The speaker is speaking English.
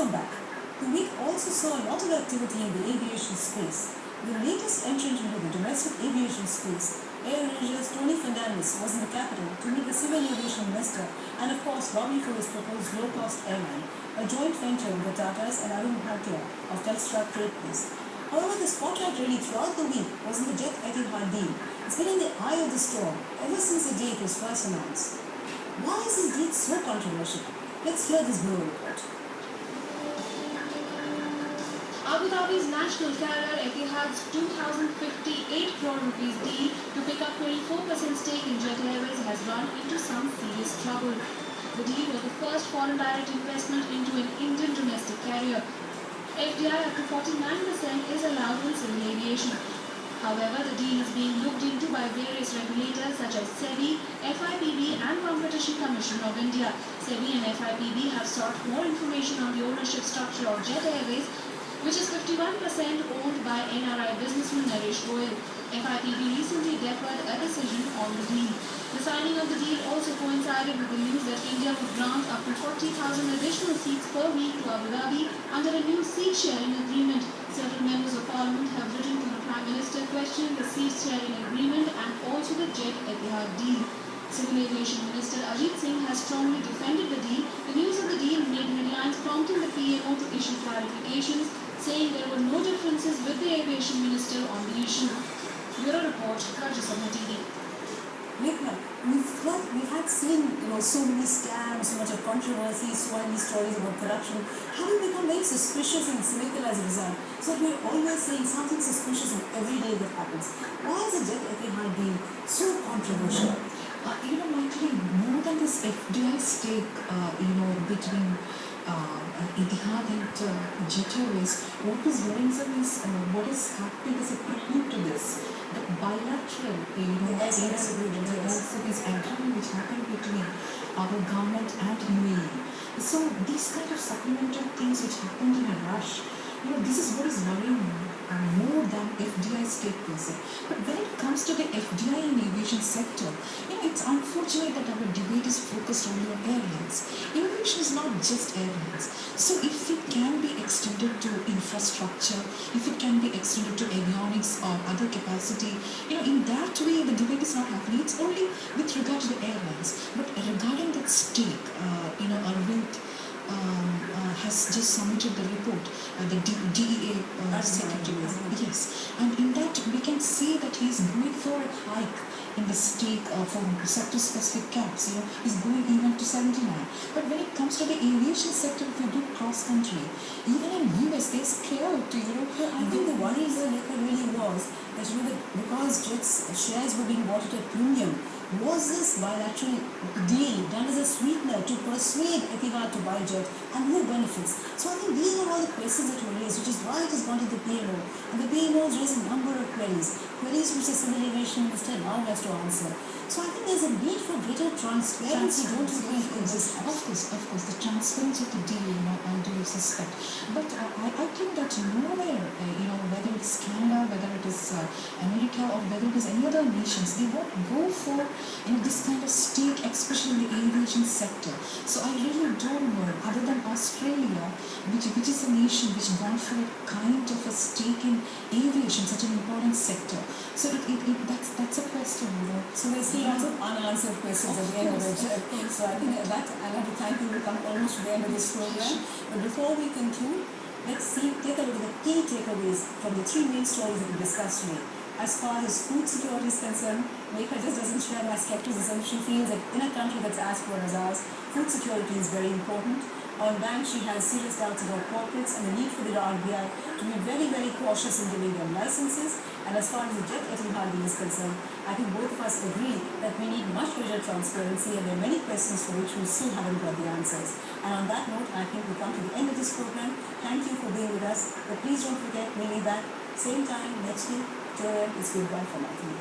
Welcome back. The week also saw a lot of activity in the aviation space. The latest entrant into the domestic aviation space, Air Asia's Tony Fernandez, was in the capital to meet the civil aviation minister and of course lobby for his proposed low-cost airline, a joint venture with the Tatas and Arun Bhatia of Telstra Trade Place. However, the spotlight really throughout the week was in the Jet Etihad deal. It's been in the eye of the storm ever since the day it was first announced. Why is this deal so controversial? Let's hear this bureau report. Abu Dhabi's national carrier Etihad's 2,058 crore rupees deal to pick up 24% stake in Jet Airways has run into some serious trouble. The deal was the first foreign direct investment into an Indian domestic carrier. FDI up to 49% is allowed in civil aviation. However, the deal is being looked into by various regulators such as SEBI, FIPB and Competition Commission of India. SEBI and FIPB have sought more information on the ownership structure of Jet Airways, which is 51% owned by NRI businessman Naresh Goyal. FIPB recently deferred a decision on the deal. The signing of the deal also coincided with the news that India would grant up to 40,000 additional seats per week to Abu Dhabi under a new seat-sharing agreement. Several members of parliament have written to the Prime Minister questioning the seat-sharing agreement and also the Jet Etihad deal. Civil Aviation Minister Ajit Singh has strongly defended the deal. The news of the deal made headlines, prompting the PMO to issue clarifications, saying there were no differences with the Aviation Minister on the issue. Bureau Report, Rajya Sabha TV. Lekha, we've had seen so many scams, so much of controversy, so many stories about corruption. How do we become very suspicious and cynical as a result? So we're always saying something suspicious in every day that happens. Why is the Jet Etihad deal so controversial? Actually, more than this FDI stake, between Etihad and Jet Airways, what is worrisome is what is happening as a prelude to this. The bilateral, this agreement which happened between our government and UAE. So these kind of supplemental things which happened in a rush, this is what is worrying me more than FDI stake per se. But when it comes to the FDI and aviation sector, it's unfortunate that our debate is focused only on airlines. Aviation is not just airlines. So if it can be extended to infrastructure, if it can be extended to avionics or other capacity, in that way the debate is not happening. It's only with regard to the airlines. But regarding that stake, Arvind has just submitted the report, the DEA secretary. Yes, and in that we can see that he is going for a hike in the stake for sector-specific caps. He's going even to 79. But when it comes to the aviation sector, if you do cross-country, even in US, they're scared to, I think the worry here, Lekha, really was that, because Jet's shares were being bought at a premium, was this bilateral deal done as a sweetener to persuade Etihad to buy Jet, and who benefits? So I think these are all the questions that were raised, which is why it has gone to the PMO. And the PMO has raised a number of queries which the Civil Aviation Minister now has to answer. So I think there's a need for greater transparency, don't you think, in this? Of course, the transparency of the deal, I do suspect. But I think that nowhere, whether it's Canada, whether it is America, or whether it is any other nations, they won't go for this kind of stake, especially in the aviation sector. So I really don't know, other than Australia, which is a nation which gone for a kind of a stake in aviation, such an important sector. So that's a question, So we see lots of unanswered questions at the end of it. So I think that I'd like to thank you. We've come almost to the end of this program. But before we conclude, let's take a look at the key takeaways from the three main stories that we discussed today. As far as food security is concerned, Lekha just doesn't share my skepticism. She feels that in a country that's as poor as ours, food security is very important. On banks, she has serious doubts about corporates and the need for the RBI to be very, very cautious in giving them licenses. And as far as the Jet Etihad deal is concerned, I think both of us agree that we need much greater transparency, and there are many questions for which we still haven't got the answers. And on that note, I think we come to the end of this program. Thank you for being with us. But please don't forget, we'll be back same time next week. Till then, it's goodbye from my team.